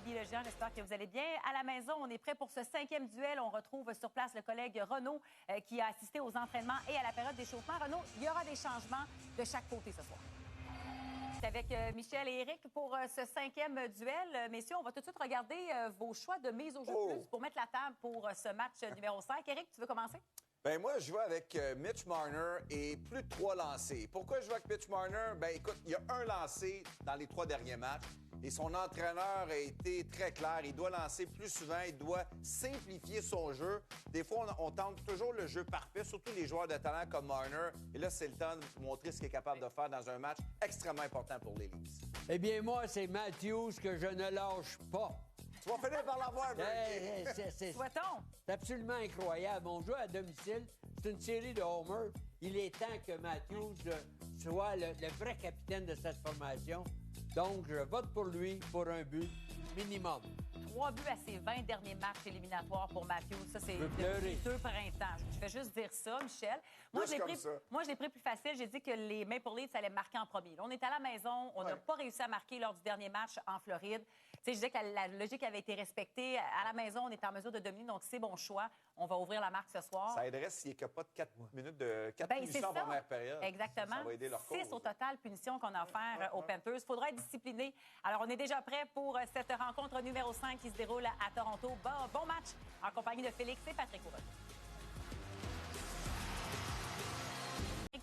Guy Lejean. J'espère que vous allez bien. À la maison, on est prêt pour ce 5e duel. On retrouve sur place le collègue Renaud qui a assisté aux entraînements et à la période d'échauffement. Renaud, il y aura des changements de chaque côté ce soir. C'est avec Michel et Éric pour ce 5e duel. Messieurs, on va tout de suite regarder vos choix de mise au jeu plus pour mettre la table pour ce match numéro 5. Éric, tu veux commencer? Ben moi, je vais avec Mitch Marner et plus de 3 lancés. Pourquoi je vais avec Mitch Marner? Ben écoute, il y a un lancé dans les 3 derniers matchs et son entraîneur a été très clair. Il doit lancer plus souvent, il doit simplifier son jeu. Des fois, on tente toujours le jeu parfait, surtout les joueurs de talent comme Marner. Et là, c'est le temps de montrer ce qu'il est capable de faire dans un match extrêmement important pour les Leafs. Eh bien, moi, c'est Matthews que je ne lâche pas. Tu vas finir par l'avoir, Souhaitons. C'est absolument incroyable. On joue à domicile. C'est une série de homers. Il est temps que Matthews soit le vrai capitaine de cette formation. Donc, je vote pour lui pour un but minimum. 3 buts à ses 20 derniers matchs éliminatoires pour Matthews. Ça, c'est pleurer. 2 printemps. Je fais juste dire ça, Michel. Moi, je l'ai pris plus facile. J'ai dit que les Maple Leafs allaient marquer en premier. Là, on est à la maison. On n'a pas réussi à marquer lors du dernier match en Floride. Tu sais, je disais que la logique avait été respectée. À la maison, on est en mesure de dominer. Donc, c'est bon choix. On va ouvrir la marque ce soir. Ça aiderait s'il n'y a pas de 4 minutes de 4 punitions en première période. Exactement. Ça va aider leur cause. 6 au total punitions qu'on a offert aux Panthers. Il faudra être discipliné. Alors, on est déjà prêt pour cette rencontre numéro 5 qui se déroule à Toronto. Bon match en compagnie de Félix et Patrick Couronne.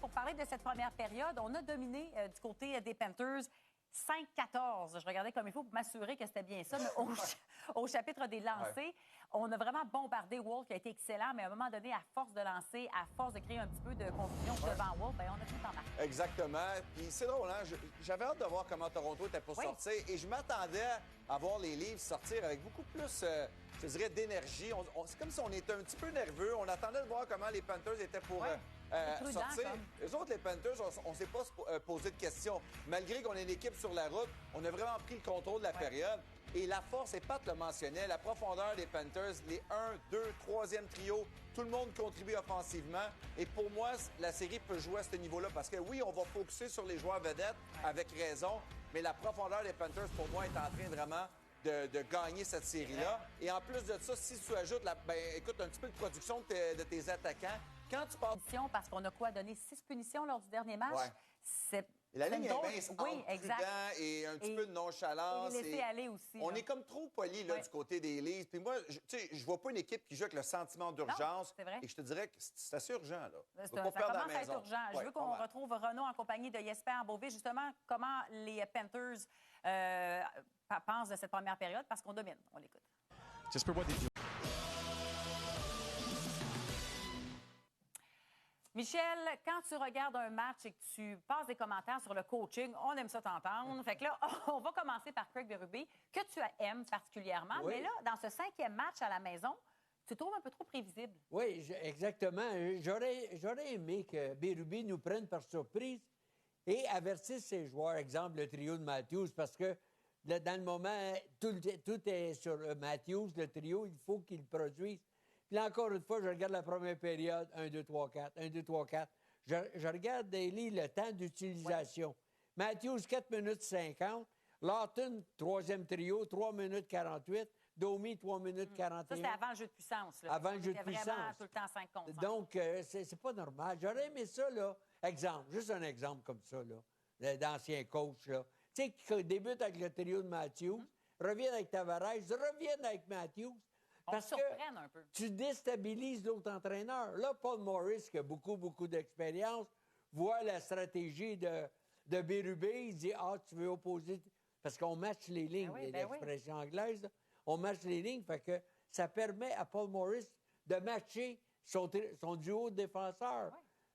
Pour parler de cette première période, on a dominé du côté des Panthers 5-14. Je regardais comme il faut pour m'assurer que c'était bien ça. Mais au chapitre des lancers, on a vraiment bombardé Wolf qui a été excellent, mais à un moment donné, à force de lancer, à force de créer un petit peu de confusion devant Wolf, on a tout en marque. Exactement. Puis c'est drôle, hein? J'avais hâte de voir comment Toronto était pour sortir et je m'attendais à voir les Leafs sortir avec beaucoup plus, je dirais, d'énergie. C'est comme si on était un petit peu nerveux. On attendait de voir comment les Panthers étaient pour sortir. Eux autres, les Panthers, on ne s'est pas posé de questions. Malgré qu'on ait une équipe sur la route, on a vraiment pris le contrôle de la période. Et la force, et Pat le mentionnait, la profondeur des Panthers, les 1, 2, 3e trio, tout le monde contribue offensivement. Et pour moi, la série peut jouer à ce niveau-là parce que oui, on va focuser sur les joueurs vedettes avec raison, mais la profondeur des Panthers, pour moi, est en train vraiment de gagner cette série-là. Et en plus de ça, si tu ajoutes, écoute, un petit peu de production de tes attaquants, quand tu passes... Parce qu'on a donné 6 punitions lors du dernier match. La ligne est mince entre exact. prudent et un petit peu de nonchalance. Et laisser aller aussi. On est comme trop poli du côté des Leafs. Puis moi, je vois pas une équipe qui joue avec le sentiment d'urgence. C'est vrai. Et je te dirais que c'est assez urgent, là. Ça commence à être urgent. Je veux qu'on retrouve Renaud en compagnie de Jesper Beauvais. Justement, comment les Panthers pensent de cette première période, parce qu'on domine. On l'écoute. Jesper, what did you... Michel, quand tu regardes un match et que tu passes des commentaires sur le coaching, on aime ça t'entendre. Fait que là, on va commencer par Craig Berube, que tu aimes particulièrement. Oui. Mais là, dans ce 5e match à la maison, tu te trouves un peu trop prévisible. Oui, exactement. J'aurais aimé que Berube nous prenne par surprise et avertisse ses joueurs, exemple le trio de Matthews, parce que dans le moment, tout est sur Matthews, le trio, il faut qu'il produise. Puis là, encore une fois, je regarde la première période, 1, 2, 3, 4, 1, 2, 3, 4. Je regarde daily le temps d'utilisation. Matthews, 4 minutes 50. Lawton, 3e trio, 3 minutes 48. Domi, 3 minutes 41. Ça, c'est avant le jeu de puissance. Là. Avant le jeu de puissance. Vraiment tout le temps 5 contre 5. Donc, c'est pas normal. J'aurais aimé ça, là. Exemple, juste un exemple comme ça, là, d'ancien coach, là. Tu sais, qui débute avec le trio de Matthews, reviennent avec Tavares, reviennent avec Matthews. Parce que un peu. Tu déstabilises l'autre entraîneur. Là, Paul Morris, qui a beaucoup d'expérience, voit la stratégie de Berube. Il dit, tu veux opposer... Parce qu'on match les lignes, l'expression anglaise. Là. On match les lignes, fait que ça permet à Paul Morris de matcher son duo de défenseurs.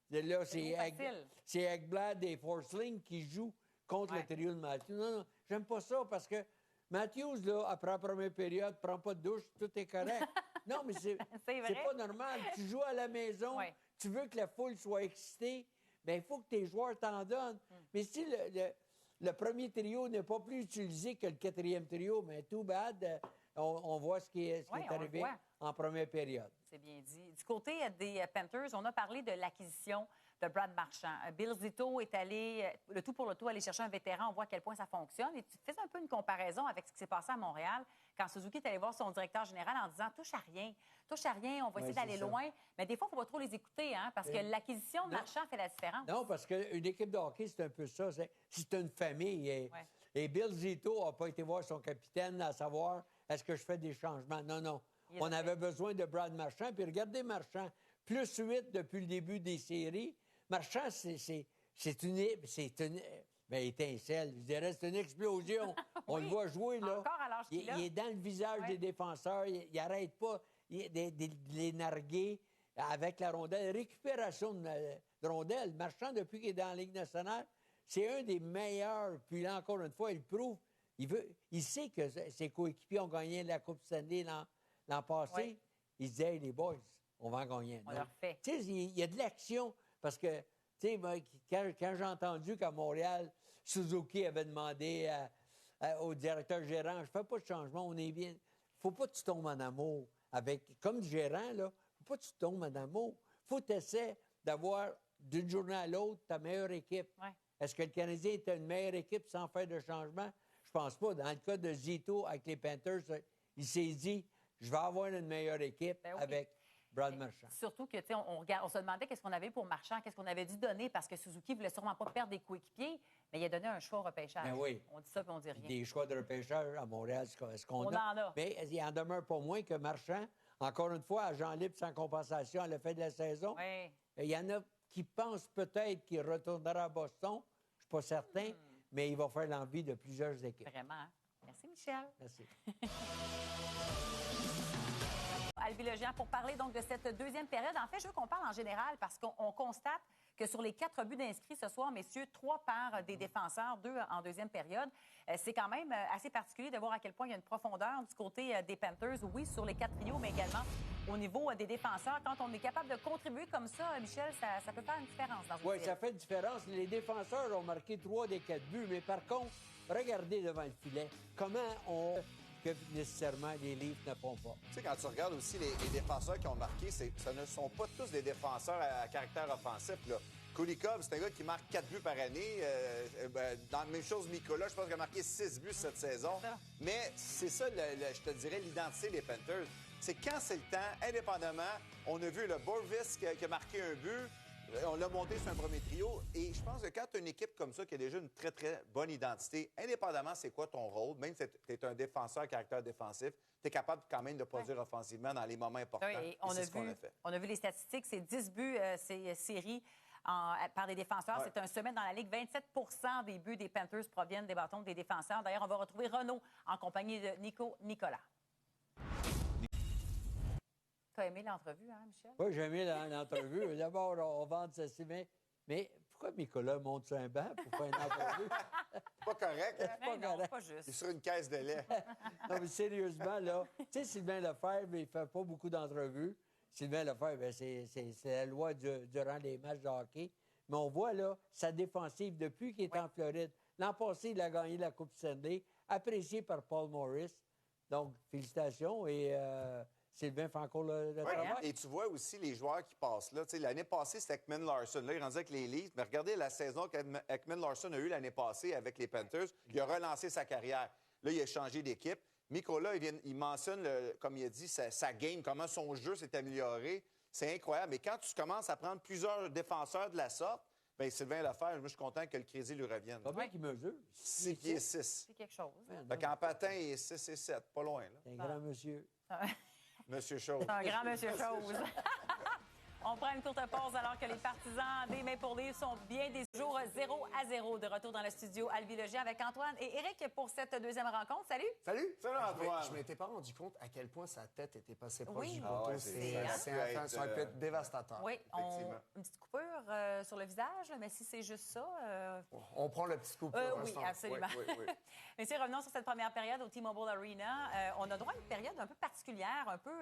Ouais. Là, c'est Ekblad et Forsling qui jouent contre le trio de Matthews. Non, j'aime pas ça parce que Matthews, là, après la première période, prend pas de douche, tout est correct. Non, mais c'est pas normal. Tu joues à la maison, tu veux que la foule soit excitée, bien, il faut que tes joueurs t'en donnent. Mais si le premier trio n'est pas plus utilisé que le 4e trio, bien, too bad, on voit ce qui est arrivé en première période. C'est bien dit. Du côté des Panthers, on a parlé de l'acquisition de Brad Marchand. Bill Zito est allé, le tout pour le tout, aller chercher un vétéran. On voit à quel point ça fonctionne. Et tu fais un peu une comparaison avec ce qui s'est passé à Montréal quand Suzuki est allé voir son directeur général en disant « touche à rien, on va essayer d'aller loin ». Mais des fois, il ne faut pas trop les écouter, hein, parce que l'acquisition de Marchand fait la différence. Non, parce qu'une équipe de hockey, c'est un peu ça. C'est une famille. Et Bill Zito n'a pas été voir son capitaine à savoir est-ce que je fais des changements. Non. On avait besoin de Brad Marchand. Puis regardez Marchand, plus 8 depuis le début des séries. Marchand, c'est une étincelle. Je dirais, c'est une explosion. On le voit jouer, là. Encore à l'âge qu'il a. Il est dans le visage des défenseurs. Il n'arrête pas de les narguer avec la rondelle. Récupération de rondelle. Marchand, depuis qu'il est dans la Ligue nationale, c'est un des meilleurs. Puis là, encore une fois, il prouve. Il sait que ses coéquipiers ont gagné la Coupe Stanley l'an passé. Oui. Il se dit, hey, les boys, on va en gagner. On leur fait. Tu sais, il y a de l'action. Parce que, tu sais, quand j'ai entendu qu'à Montréal, Suzuki avait demandé au directeur gérant, je fais pas de changement, on est bien. Faut pas que tu tombes en amour avec, comme gérant, là, faut pas que tu tombes en amour. Faut que tu essaies d'avoir, d'une journée à l'autre, ta meilleure équipe. Ouais. Est-ce que le Canadien était une meilleure équipe sans faire de changement? Je pense pas. Dans le cas de Zito avec les Panthers, il s'est dit, je vais avoir une meilleure équipe avec Brad Marchand. Surtout que, tu sais, on se demandait qu'est-ce qu'on avait pour Marchand, qu'est-ce qu'on avait dû donner, parce que Suzuki voulait sûrement pas perdre des coéquipiers, mais il a donné un choix au repêchage. Ben oui. On dit ça, puis on dit rien. Des choix de repêchage à Montréal, ce qu'on On en a. Mais il en demeure pas moins que Marchand, encore une fois, agent libre sans compensation à la fin de la saison. Oui. Il y en a qui pensent peut-être qu'il retournera à Boston. Je ne suis pas certain, mais il va faire l'envie de plusieurs équipes. Vraiment. Hein? Merci, Michel. Merci. Alby Legendre, pour parler donc de cette deuxième période. En fait, je veux qu'on parle en général parce qu'on constate que sur les 4 buts d'inscrits ce soir, messieurs, 3 par des défenseurs, 2 en deuxième période. C'est quand même assez particulier de voir à quel point il y a une profondeur du côté des Panthers, oui, sur les 4 trios, mais également au niveau des défenseurs. Quand on est capable de contribuer comme ça, Michel, ça peut faire une différence dans une série. Oui, ça fait une différence. Les défenseurs ont marqué 3 des 4 buts, mais par contre, regardez devant le filet, comment que nécessairement les Leafs ne font pas. Tu sais, quand tu regardes aussi les défenseurs qui ont marqué, ce ne sont pas tous des défenseurs à caractère offensif, là. Kulikov, c'est un gars qui marque 4 buts par année. Dans la même chose, Mikola, je pense qu'il a marqué 6 buts cette saison. Mais c'est ça, je te dirais, l'identité des Panthers. C'est quand c'est le temps, indépendamment, on a vu le Borvis qui a marqué un but. On l'a monté sur un premier trio. Et je pense que quand tu as une équipe comme ça qui a déjà une très, très bonne identité, indépendamment c'est quoi ton rôle, même si tu es un défenseur à caractère défensif, tu es capable quand même de produire offensivement dans les moments importants. Oui, et c'est ce qu'on a fait. On a vu les statistiques, c'est 10 buts, ces séries par des défenseurs. Ouais. C'est un sommet dans la Ligue. 27 des buts des Panthers proviennent des bâtons des défenseurs. D'ailleurs, on va retrouver Renaud en compagnie de Nicolas. Tu as aimé l'entrevue, hein, Michel? Oui, j'ai aimé l'entrevue. D'abord, on vend ceci, mais pourquoi Nicolas monte sur un banc pour faire une entrevue? Pas correct, hein? C'est pas correct. Pas juste. Il est sur une caisse de lait. Non, mais sérieusement, là, tu sais, Sylvain Lefebvre, il fait pas beaucoup d'entrevues. Sylvain Lefebvre, c'est la loi durant les matchs de hockey. Mais on voit, là, sa défensive depuis qu'il est en Floride. L'an passé, il a gagné la Coupe Stanley, apprécié par Paul Maurice. Donc, félicitations et... Sylvain fait encore le travail. Et tu vois aussi les joueurs qui passent là. L'année passée, c'était Ekman Larsson. Là, il est rendu avec les Leafs. Mais regardez la saison qu'Ekman Larsson a eue l'année passée avec les Panthers. Il a relancé sa carrière. Là, il a changé d'équipe. Mikola, il mentionne, comme il a dit, sa game, comment son jeu s'est amélioré. C'est incroyable. Mais quand tu commences à prendre plusieurs défenseurs de la sorte, bien, Sylvain Lefebvre, moi, je suis content que le crédit lui revienne. Pas bien qu'il mesure. 6 pieds 6. C'est quelque chose. Fait qu'en patin, il est 6 et 7. Pas loin, là. C'est un grand monsieur. Monsieur Chose. Un grand monsieur Chose. On prend une courte pause alors que les partisans des Maple Leafs sont bien des jours 0-0 de retour dans le studio Alby Legendre avec Antoine et Éric pour cette deuxième rencontre. Salut! Salut! Salut, Antoine! Je m'étais pas rendu compte à quel point sa tête était passée proche Oui. du poteau. Ça aurait pu être dévastateur. Oui, une petite coupure sur le visage, là, mais si c'est juste ça... On prend le petit coup pour oui, absolument. Oui. Messieurs, revenons sur cette première période au T-Mobile Arena. On a droit à une période un peu particulière, un peu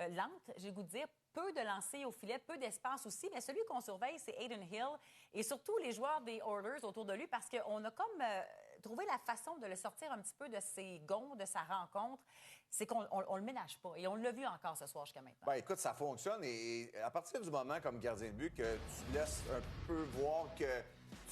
lente, j'ai le goût de dire. Peu de lancers au filet, peu d'espace aussi, mais celui qu'on surveille, c'est Adin Hill et surtout les joueurs des Oilers autour de lui parce qu'on a comme trouver la façon de le sortir un petit peu de ses gonds, de sa rencontre, c'est qu'on le ménage pas. Et on l'a vu encore ce soir jusqu'à maintenant. Ben, écoute, ça fonctionne. Et à partir du moment, comme gardien de but, que tu laisses un peu voir que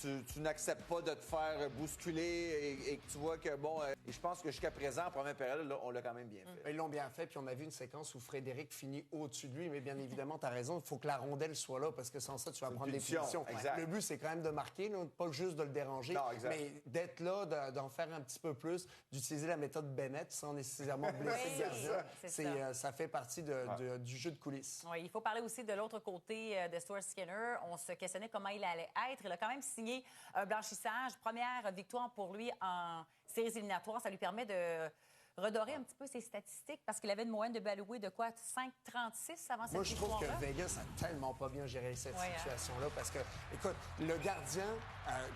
tu n'acceptes pas de te faire bousculer et que tu vois que, bon, et je pense que jusqu'à présent, en première période, là, on l'a quand même bien fait. Ils l'ont bien fait, puis on a vu une séquence où Frédéric finit au-dessus de lui, mais bien évidemment, tu as raison, il faut que la rondelle soit là, parce que sans ça, tu vas prendre des punitions. Exact. Le but, c'est quand même de marquer, là, pas juste de le déranger, mais d'être là, d'en faire un petit peu plus, d'utiliser la méthode Bennett sans nécessairement blesser le gardien. Ça fait partie du jeu de coulisses. Oui, il faut parler aussi de l'autre côté de Stuart Skinner. On se questionnait comment il allait être. Il a quand même signé un blanchissage. Première victoire pour lui en séries éliminatoires. Ça lui permet de redorer un petit peu ses statistiques parce qu'il avait une moyenne de baloué de quoi? 5,36 avant cette victoire-là? Moi, je trouve que Vegas a tellement pas bien géré cette situation-là parce que, écoute, le gardien,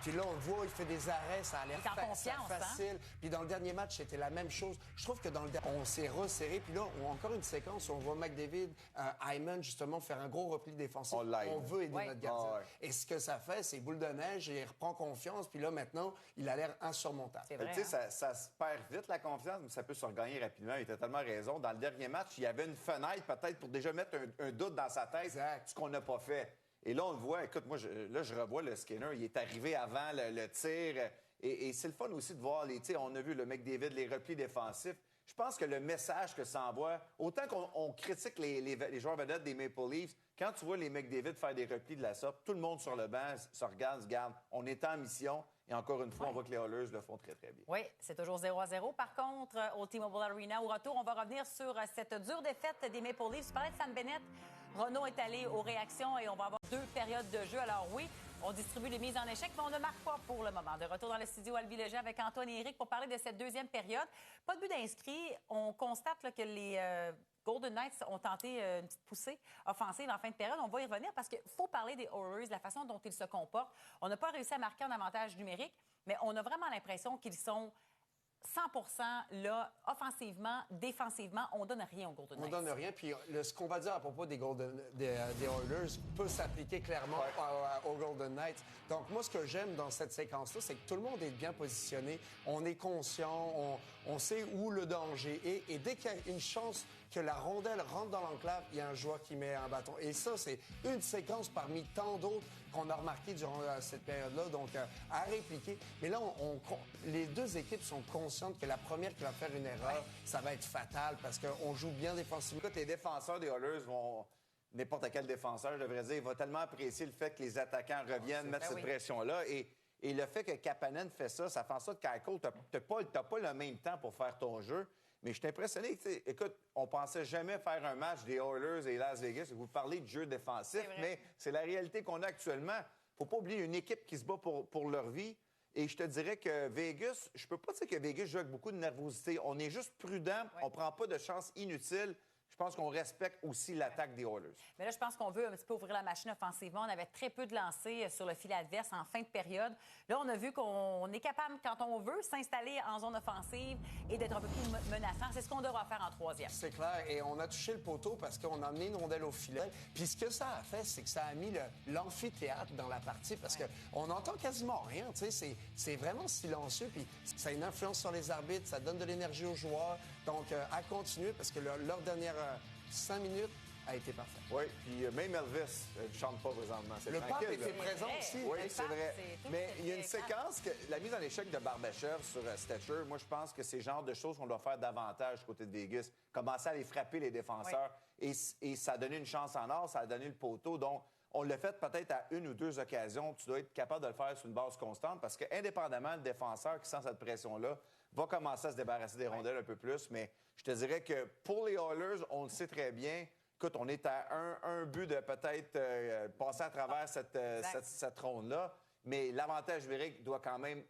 puis là, on le voit, il fait des arrêts, ça a l'air facile. Puis dans le dernier match, c'était la même chose. Je trouve que dans le dernier, on s'est resserré. Puis là, on a encore une séquence où on voit McDavid, Hyman, justement, faire un gros repli défensif. On veut aider notre gardien. Et ce que ça fait, c'est boule de neige et il reprend confiance. Puis là, maintenant, il a l'air insurmontable. Tu sais, ça se perd vite, la confiance, mais ça peut se regagner rapidement. Il a totalement raison. Dans le dernier match, il y avait une fenêtre peut-être pour déjà mettre un doute dans sa tête, ce qu'on n'a pas fait. Et là, on le voit. Écoute, moi, je revois le Skinner. Il est arrivé avant le tir. Et c'est le fun aussi de voir les tirs. On a vu le McDavid, les replis défensifs. Je pense que le message que ça envoie, autant qu'on critique les joueurs vedettes des Maple Leafs, quand tu vois les McDavid faire des replis de la sorte, tout le monde sur le banc se regarde. On est en mission. Et encore une fois, on voit que les Oilers le font très, très bien. Oui, c'est toujours 0-0. Par contre, au T-Mobile Arena, au retour, on va revenir sur cette dure défaite des Maple Leafs. Tu parlais de Sam Bennett. Renaud est allé aux réactions et on va avoir 2 périodes de jeu. Alors oui, on distribue les mises en échec, mais on ne marque pas pour le moment. De retour dans le studio Albi Léger avec Antoine et Eric pour parler de cette deuxième période. Pas de but d'inscrit. On constate là, que les Golden Knights ont tenté une petite poussée offensive en fin de période. On va y revenir parce qu'il faut parler des Oilers, de la façon dont ils se comportent. On n'a pas réussi à marquer en avantage numérique, mais on a vraiment l'impression qu'ils sont 100% là, offensivement, défensivement, on donne rien aux Golden Knights. On donne rien, puis ce qu'on va dire à propos des Oilers peut s'appliquer clairement aux Golden Knights. Donc, moi, ce que j'aime dans cette séquence-là, c'est que tout le monde est bien positionné, on est conscient, on sait où le danger est, et dès qu'il y a une chance que la rondelle rentre dans l'enclave, il y a un joueur qui met un bâton. Et ça, c'est une séquence parmi tant d'autres qu'on a remarqué durant cette période-là, donc à répliquer. Mais là, les deux équipes sont conscientes que la première qui va faire une erreur, ça va être fatal parce qu'on joue bien défensivement. Écoute, les défenseurs des Oilers vont... N'importe quel défenseur, je devrais dire, il va tellement apprécier le fait que les attaquants reviennent mettre cette pression-là. Et le fait que Kapanen fait ça, ça fait en sorte qu'à Cole, tu n'as pas le même temps pour faire ton jeu. Mais je suis impressionné. Écoute, on pensait jamais faire un match des Oilers et Las Vegas. Vous parlez de jeu défensif, mais c'est la réalité qu'on a actuellement. Faut pas oublier une équipe qui se bat pour leur vie. Et je te dirais que Vegas, je peux pas dire que Vegas joue avec beaucoup de nervosité. On est juste prudent. On prend pas de chance inutile. Je pense qu'on respecte aussi l'attaque des Oilers. Mais là, je pense qu'on veut un petit peu ouvrir la machine offensivement. On avait très peu de lancers sur le filet adverse en fin de période. Là, on a vu qu'on est capable, quand on veut, s'installer en zone offensive et d'être un peu plus menaçant. C'est ce qu'on devra faire en troisième. C'est clair. Et on a touché le poteau parce qu'on a amené une rondelle au filet. Puis ce que ça a fait, c'est que ça a mis l'amphithéâtre dans la partie parce qu'on n'entend quasiment rien. Tu sais, c'est vraiment silencieux. Puis ça a une influence sur les arbitres. Ça donne de l'énergie aux joueurs. Donc, à continuer parce que leur dernière 5 minutes a été parfaite. Oui, puis même Elvis ne chante pas présentement. Le pape était présent aussi. Oui, c'est vrai. Mais il y a une séquence, la mise en échec de Barbashev sur Stetcher, moi, je pense que c'est le genre de choses qu'on doit faire davantage côté de Vegas. Commencer à les frapper, les défenseurs. Et ça a donné une chance en or, ça a donné le poteau. Donc, on l'a fait peut-être à 1 ou 2 occasions. Tu dois être capable de le faire sur une base constante parce que, indépendamment, le défenseur qui sent cette pression-là va commencer à se débarrasser des rondelles un peu plus. Mais je te dirais que pour les Oilers, on le sait très bien. Écoute, on est à un but de peut-être passer à travers cette ronde-là. Mais l'avantage numérique doit quand même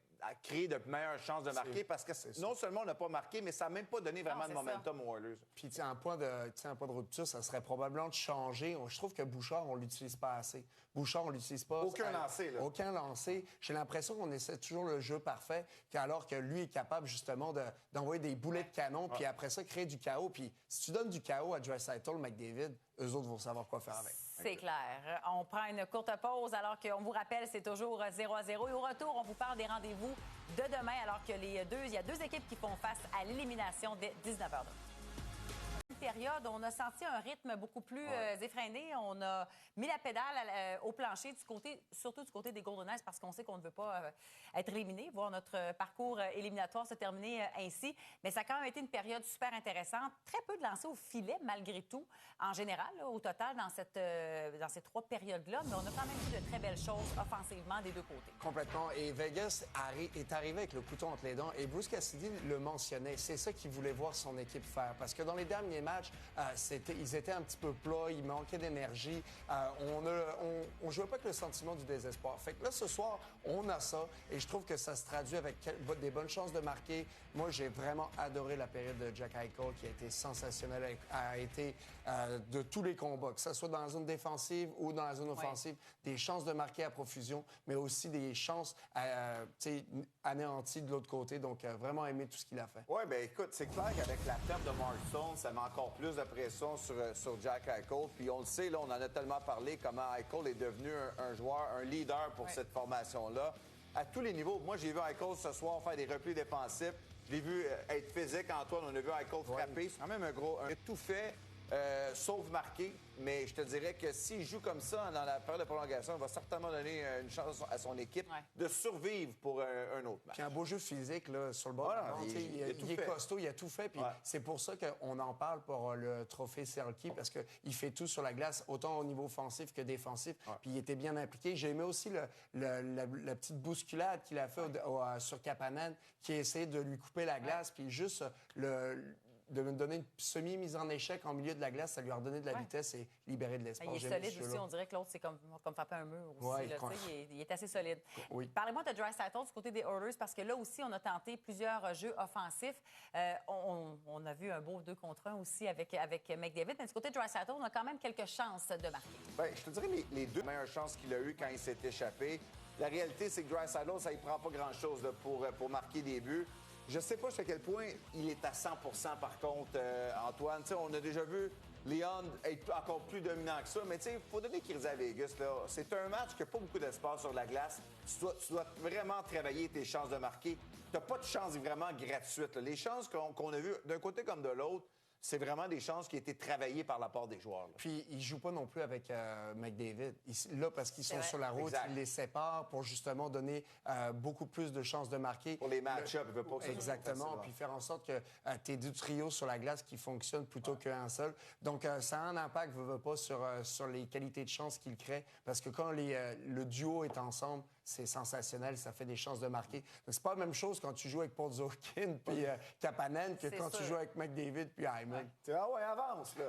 créer de meilleures chances de marquer parce que non seulement on n'a pas marqué, mais ça n'a même pas donné vraiment de momentum aux Oilers. Puis, un point de rupture, ça serait probablement de changer. Je trouve que Bouchard, on ne l'utilise pas assez. Bouchard, on ne l'utilise pas. Aucun lancé, là. Aucun lancé. J'ai l'impression qu'on essaie toujours le jeu parfait, alors que lui est capable, justement, d'envoyer des boulets de canon, puis après ça, créer du chaos. Puis si tu donnes du chaos à Draisaitl, McDavid, eux autres vont savoir quoi faire avec. C'est clair. On prend une courte pause alors qu'on vous rappelle, c'est toujours 0-0. Et au retour, on vous parle des rendez-vous de demain alors que il y a deux équipes qui font face à l'élimination dès 19h. Période, on a senti un rythme beaucoup plus effréné. On a mis la pédale au plancher surtout du côté des Golden Knights parce qu'on sait qu'on ne veut pas être éliminé, voir notre parcours éliminatoire se terminer ainsi. Mais ça a quand même été une période super intéressante. Très peu de lancers au filet malgré tout, en général, là, au total, dans ces 3 périodes-là. Mais on a quand même vu de très belles choses offensivement des deux côtés. Complètement. Et Vegas est arrivé avec le couteau entre les dents. Et Bruce Cassidy le mentionnait. C'est ça qu'il voulait voir son équipe faire. Parce que dans les derniers matchs, ils étaient un petit peu plats, il manquait d'énergie. On jouait pas avec le sentiment du désespoir. Fait que là, ce soir, on a ça. Et je trouve que ça se traduit avec des bonnes chances de marquer. Moi, j'ai vraiment adoré la période de Jack Eichel qui a été sensationnelle, a été de tous les combats, que ce soit dans la zone défensive ou dans la zone offensive, des chances de marquer à profusion, mais aussi des chances anéanties de l'autre côté. Donc, vraiment aimé tout ce qu'il a fait. Oui, bien écoute, c'est clair qu'avec la perte de Mark Stone, ça met encore plus de pression sur Jack Eichel. Puis on le sait, là, on en a tellement parlé, comment Eichel est devenu un joueur, un leader pour cette formation-là. À tous les niveaux. Moi, j'ai vu Eichel ce soir faire des replis défensifs. Je l'ai vu être physique, Antoine. On a vu Eichel frapper. C'est quand même un tout fait, sauf marqué. Mais je te dirais que s'il joue comme ça dans la période de prolongation, il va certainement donner une chance à son équipe de survivre pour un autre match. Puis un beau jeu physique là, sur le bord. Il est costaud, il a tout fait. Puis c'est pour ça qu'on en parle pour le trophée Selke, parce qu'il fait tout sur la glace, autant au niveau offensif que défensif. Puis il était bien impliqué. J'ai aimé aussi la petite bousculade qu'il a fait sur Kapanen, qui a essayé de lui couper la glace. Puis juste de me donner une semi-mise en échec en milieu de la glace, ça lui a redonné de la vitesse et libéré de l'espace. Il est solide aussi, on dirait que l'autre, c'est comme frapper un mur aussi. Là, il est assez solide. Oui. Parlez-moi de Draisaitl du côté des Oilers, parce que là aussi, on a tenté plusieurs jeux offensifs. On a vu un beau 2 contre 1 aussi avec McDavid, mais du côté de Draisaitl, on a quand même quelques chances de marquer. Bien, je te dirais les deux meilleures chances qu'il a eues quand il s'est échappé. La réalité, c'est que Draisaitl, ça ne prend pas grand-chose là, pour marquer des buts. Je ne sais pas jusqu'à quel point il est à 100 par contre, Antoine. T'sais, on a déjà vu Leon être encore plus dominant que ça, mais il faut donner qu'il à Vegas. C'est un match qui n'a pas beaucoup d'espace sur la glace. Tu dois vraiment travailler tes chances de marquer. Tu n'as pas de chance vraiment gratuite. Là. Les chances qu'on a vues d'un côté comme de l'autre, c'est vraiment des chances qui ont été travaillées par la part des joueurs. Là. Puis, ils ne jouent pas non plus avec McDavid. Là, parce qu'ils sont sur la route, ils les séparent pour justement donner beaucoup plus de chances de marquer. Pour les match-ups, il ne veut pas que ça exactement. Puis faire en sorte que tu aies 2 trios sur la glace qui fonctionnent plutôt qu'un seul. Donc, ça a un impact, veut pas, sur les qualités de chance qu'il crée. Parce que quand le duo est ensemble, c'est sensationnel, ça fait des chances de marquer. C'est pas la même chose quand tu joues avec Paul Zorkin puis Kapanen que quand tu joues avec McDavid puis Hyman. Ah ouais, avance, là.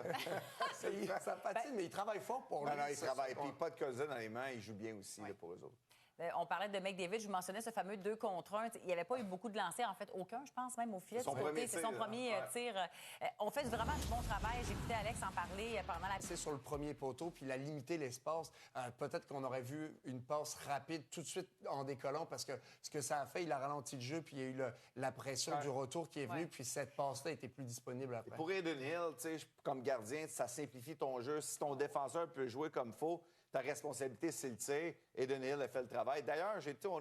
Ça patine, mais il travaille fort pour lui. Non, il travaille. Puis pas de Cousin dans les mains, il joue bien aussi là, pour eux autres. On parlait de McDavid, je vous mentionnais ce fameux 2 contre 1. Il n'y avait pas eu beaucoup de lancers, en fait, aucun, je pense, même au filet. C'est son premier tir. On fait vraiment du bon travail. J'ai écouté Alex en parler pendant la... C'est sur le premier poteau, puis il a limité l'espace. Peut-être qu'on aurait vu une passe rapide tout de suite en décollant, parce que ce que ça a fait, il a ralenti le jeu, puis il y a eu la pression du retour qui est venue, puis cette passe-là était plus disponible après. Et pour Adin Hill, comme gardien, ça simplifie ton jeu. Si ton défenseur peut jouer comme il faut, ta responsabilité, c'est le tir. Adin Hill a fait le travail. D'ailleurs,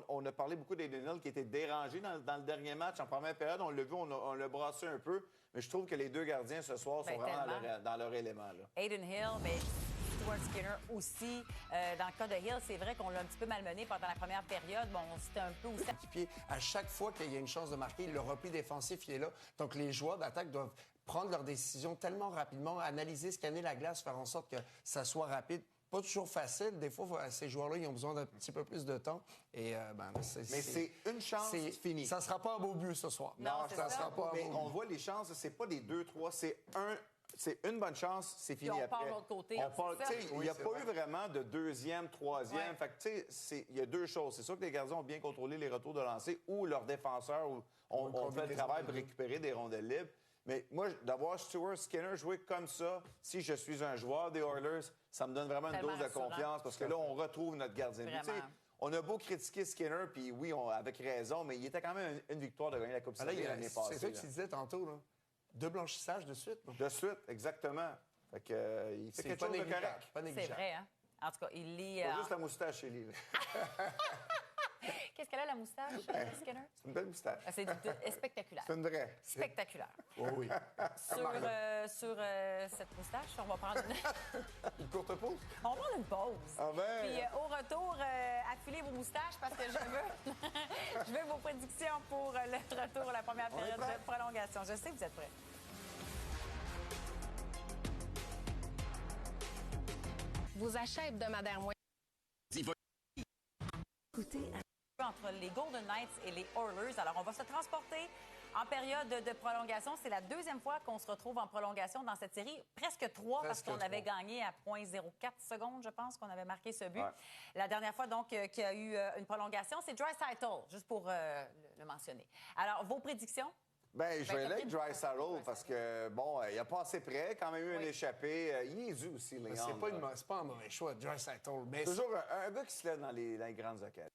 on a parlé beaucoup d'Adin Hill qui était dérangé dans le dernier match. En première période, on l'a vu, on l'a brassé un peu. Mais je trouve que les deux gardiens ce soir sont vraiment dans leur élément. Adin Hill, mais Stuart Skinner aussi. Dans le cas de Hill, c'est vrai qu'on l'a un petit peu malmené pendant la première période. Bon, c'était un peu aussi... À chaque fois qu'il y a une chance de marquer, le repli défensif, il est là. Donc, les joueurs d'attaque doivent prendre leurs décisions tellement rapidement, analyser, scanner la glace, faire en sorte que ça soit rapide. Pas toujours facile. Des fois, ces joueurs-là, ils ont besoin d'un petit peu plus de temps. Et, mais c'est une chance finie. Ça ne sera pas un beau but ce soir. Non, ça sera pas un mais beau but. on voit les chances, c'est pas des 2-3, c'est une bonne chance, c'est fini puis on après. part de l'autre côté. Il n'y a pas eu vraiment de deuxième, troisième. Fait que, tu sais, il y a deux choses. C'est sûr que les gardiens ont bien contrôlé les retours de lancer ou leurs défenseurs ont fait le travail pour récupérer des rondelles libres. Mais moi, d'avoir Stuart Skinner jouer comme ça, si je suis un joueur des Oilers, ça me donne vraiment une dose de confiance parce que là, on retrouve notre gardien de but. On a beau critiquer Skinner, puis oui, avec raison, mais il était quand même une victoire de gagner la Coupe Stanley l'année passée. C'est ça que tu disais tantôt, là. 2 blanchissages de suite. De suite, exactement. Fait que, il fait C'est quelque pas chose de négligeable. correct. Pas C'est négligeable. vrai, hein? En tout cas, il lit... Pas juste la moustache, Élie. Qu'est-ce qu'elle a, la moustache, Skinner? C'est une belle moustache. Ah, c'est spectaculaire. C'est une vraie. Spectaculaire. Oh oui. Sur cette moustache, on va prendre Une courte pause? on va prendre une pause. Ah ben... Puis au retour, affilez vos moustaches parce que je veux vos prédictions pour le retour, la première On est période prêt? de prolongation. Je sais que vous êtes prêts. Vos achats hebdomadaires moins. Entre les Golden Knights et les Oilers. Alors, on va se transporter en période de prolongation. C'est la deuxième fois qu'on se retrouve en prolongation dans cette série. Presque trois, parce Presque qu'on avait trois. gagné à 0,04 secondes, je pense, qu'on avait marqué ce but. Ouais. La dernière fois, donc, qu'il y a eu une prolongation, c'est Draisaitl, juste pour le mentionner. Alors, vos prédictions? Ben, je vais aller avec Catherine? Draisaitl parce que, bon, il a passé près, quand même eu un Oui. échappé. Il est dû aussi, Léon. C'est pas un mauvais choix, Draisaitl. Mais Toujours un gars qui se lève dans les grandes occasions.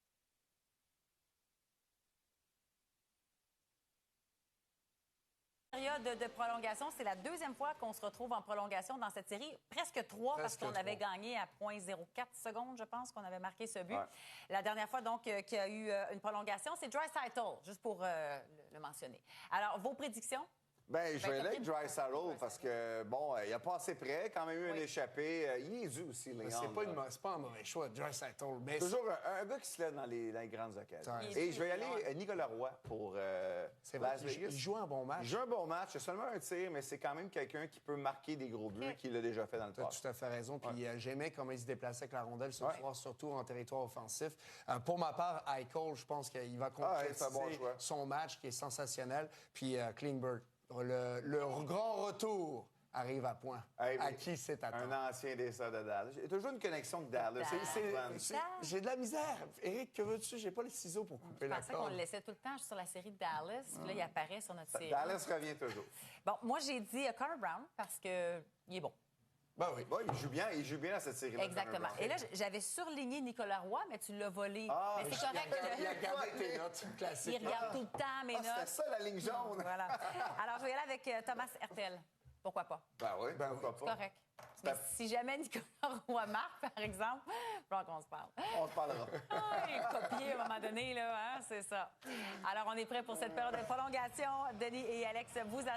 Période de prolongation, c'est la deuxième fois qu'on se retrouve en prolongation dans cette série. Presque trois, parce Presque qu'on avait trois. gagné à 0,04 secondes, je pense, qu'on avait marqué ce but. Ouais. La dernière fois, donc, qu'il y a eu une prolongation, c'est Draisaitl, juste pour le mentionner. Alors, vos prédictions? Ben, je vais aller avec Catherine? Draisaitl parce que, bon, il a passé près, quand même eu un Oui. échappé. Il est dû aussi, Léon. c'est pas un mauvais choix, Draisaitl. Mais Toujours un gars qui se lève dans les grandes occasions. Il est Et dû, je vais y aller ouais. Nicolas Roy pour c'est vrai Las qu'il Vegas. il joue un bon match. Il joue un bon match. C'est seulement un tir, mais c'est quand même quelqu'un qui peut marquer des gros buts, Ok. qui l'a déjà fait dans le Tu as passé. tout à fait raison. Puis j'aimais comment il se déplaçait avec la rondelle ce Ouais. soir, surtout en territoire offensif. Pour ma part, Eichel, je pense qu'il va concrétiser c'est un bon choix. son match qui est sensationnel. Puis Klingberg, le grand retour arrive à point. Hey, À mais qui c'est attendre? Un ancien des Stars de Dallas. J'ai toujours une connexion avec Dallas. Antoine. J'ai de la misère. Éric, que veux-tu? J'ai pas les ciseaux pour couper Je la pensais qu'on corde. le laissait tout le temps sur la série de Dallas. Puis là, il apparaît sur notre série. Dallas revient toujours. Bon, moi, j'ai dit Connor Brown parce qu'il est bon. Ben oui. Bon, il joue bien dans cette série-là. Exactement. Connor Et Brown. là, j'avais surligné Nicolas Roy, mais tu l'as volé. Ah, mais c'est correct. Il a gardé tes notes classiques. Il regarde tout le temps mes Ah, c'était notes. ça, la ligne jaune. Voilà. Alors, je vais y aller avec Thomas Hertel. Pourquoi pas? Ben oui, pourquoi C'est pas. correct. Mais si jamais Nicolas Roy marque, par exemple, il va falloir qu'on se parle. On se parlera. Ah, il est copié à un moment donné, là, hein? C'est ça. Alors, on est prêt pour cette période de prolongation. Denis et Alex vous attendent.